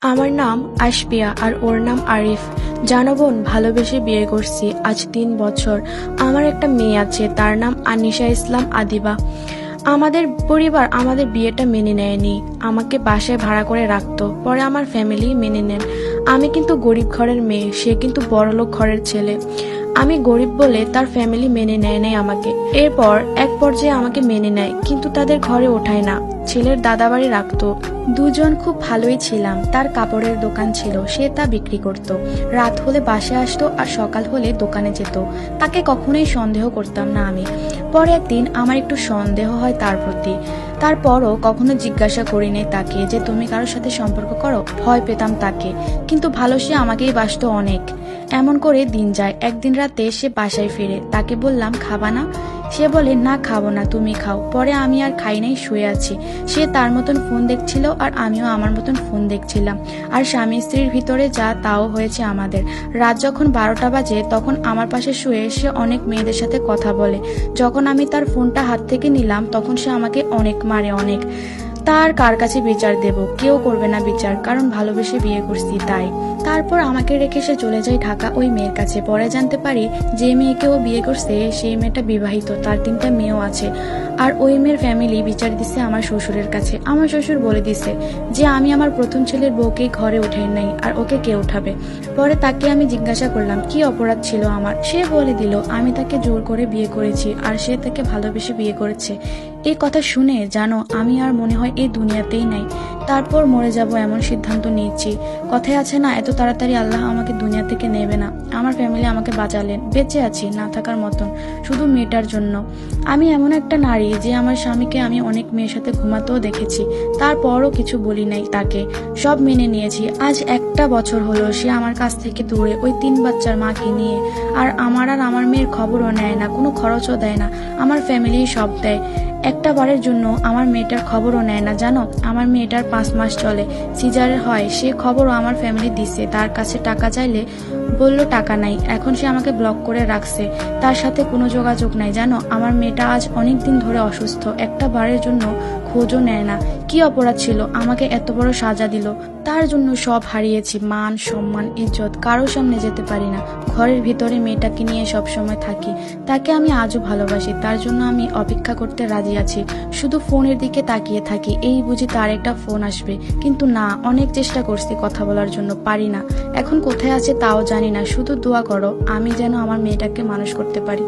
আমার নাম আশপিয়া আর ওর নাম আরিফ। জানো বোন, ভালোবেসে বিয়ে করছি আজ 3 বছর। আমার একটা মেয়ে আছে, তার নাম আনিশা ইসলাম আদিবা। আমাদের পরিবার আমাদের বিয়েটা মেনে নেয়নি, আমাকে বাসায় ভাড়া করে রাখতো। পরে আমার ফ্যামিলি মেনে নেন। আমি কিন্তু গরিব ঘরের মেয়ে, সে কিন্তু বড়লোক ঘরের ছেলে। আমি গরিব বলে তার ফ্যামিলি মেনে নেয় নাই আমাকে। এরপর এক পর্যায়ে আমাকে মেনে নেয়, কিন্তু তাদের ঘরে ওঠায় না, ছেলের দাদাবাড়ি রাখতো। দুজন খুব ভালোই ছিলাম। তার কাপড়ের দোকান ছিল, সে তা বিক্রি করত। রাত হলে বাসায় আসতো আর সকাল হলে দোকানে যেত। তাকে কখনোই সন্দেহ করতাম না আমি। পরে একদিন আমার একটু সন্দেহ হয় তার প্রতি। তারপরও কখনো জিজ্ঞাসা করিনি তাকে যে তুমি কারোর সাথে সম্পর্ক করো। ভয় পেতাম তাকে, কিন্তু ভালো সে আমাকেই বাসতো অনেক। এমন করে দিন যায়। একদিন রাতে সে বাসায় ফিরে, তাকে বললাম খাবা না? সে বলে না খাবো না, তুমি খাও। পরে আমি আর খাই নাই, শুয়ে আছি। সে তার মতন ফোন দেখছিল আর আমিও আমার মতন ফোন দেখছিলাম। আর স্বামী স্ত্রীর ভিতরে যা তাও হয়েছে আমাদের। রাত যখন 12টা বাজে তখন আমার পাশে শুয়ে সে অনেক মেয়েদের সাথে কথা বলে। যখন আমি তার ফোনটা হাত থেকে নিলাম তখন সে আমাকে অনেক মারে, অনেক। তার কার কাছে বিচার দেব? কেউ করবে না বিচার, কারণ ভালোবেসে বিয়ে করছি তাই। তারপর আমাকে রেখে সে চলে যায় ঢাকা ওই মেয়ের কাছে। পরে জানতে পারি যে মেয়েকে ও বিয়ে করছে সেই মেয়েটা বিবাহিত, তার 3টা মেয়েও আছে। আর ওই মেয়ের ফ্যামিলি বিচার দিচ্ছে আমার শ্বশুরের কাছে। আমার শ্বশুর বলে দিছে যে আমি আমার প্রথম ছেলের বউকে ঘরে উঠাই নাই, আর ওকে কে উঠাবে? পরে তাকে আমি জিজ্ঞাসা করলাম কি অপরাধ ছিল আমার। সে বলে দিল আমি তাকে জোর করে বিয়ে করেছি আর সে তাকে ভালোবেসে বিয়ে করেছে। এই কথা শুনে জানো আমি আর মনে হয় এই দুনিয়াতেই নাই। তারপর মরে যাব এমন সিদ্ধান্ত নিয়েছি। কথায় আছে না, এত তাড়াতাড়ি আল্লাহ আমাকে দুনিয়া থেকে নেবে না। আমার ফ্যামিলি আমাকে বাঁচালেন, বেঁচে আছি না থাকার মতন, শুধু মেয়েটার জন্য। আমি এমন একটা নারী যে আমার স্বামীকে আমি অনেক মেয়ের সাথে ঘুমাতেও দেখেছি, তারপরও কিছু বলি নাই তাকে, সব মেনে নিয়েছি। আজ 1টা বছর হলো সে আমার কাছ থেকে দূরে ওই 3 বাচ্চার মাকে নিয়ে। আর আমার মেয়ের খবরও নেয় না, কোনো খরচও দেয় না। আমার ফ্যামিলি সব দেয়। একটা বারের জন্য আমার মেয়েটার খবরও নেয় না। জানো, আমার মেয়েটার 5 মাস চলে, সিজার হয়, সে খবরও আমার ফ্যামিলি দিছে। তার কাছে টাকা চাইলে বলল টাকা নাই। এখন সে আমাকে ব্লক করে রাখছে, তার সাথে কোনো যোগাযোগ নাই। জানো, আমার মেয়েটা আজ অনেক দিন ধরে অসুস্থ, একটা বারের জন্য খোঁজও নেয় না। কি অপরাধ ছিল আমাকে এত বড় সাজা দিল? তার জন্য সব হারিয়েছি, মান সম্মান ইজ্জত, কারোর সামনে যেতে পারি না। ঘরের ভিতরে মেয়েটাকে নিয়ে সব সময় থাকি। তাকে আমি আজও ভালোবাসি, তার জন্য আমি অপেক্ষা করতে রাজি আছি। শুধু ফোনের দিকে তাকিয়ে থাকি, এই বুঝি তার একটা ফোন আসবে। কিন্তু না, অনেক চেষ্টা করছি কথা বলার জন্য, পারি না। এখন কোথায় আছে তাও জানি না। শুধু দোয়া করো আমি যেন আমার মেয়েটাকে মানুষ করতে পারি।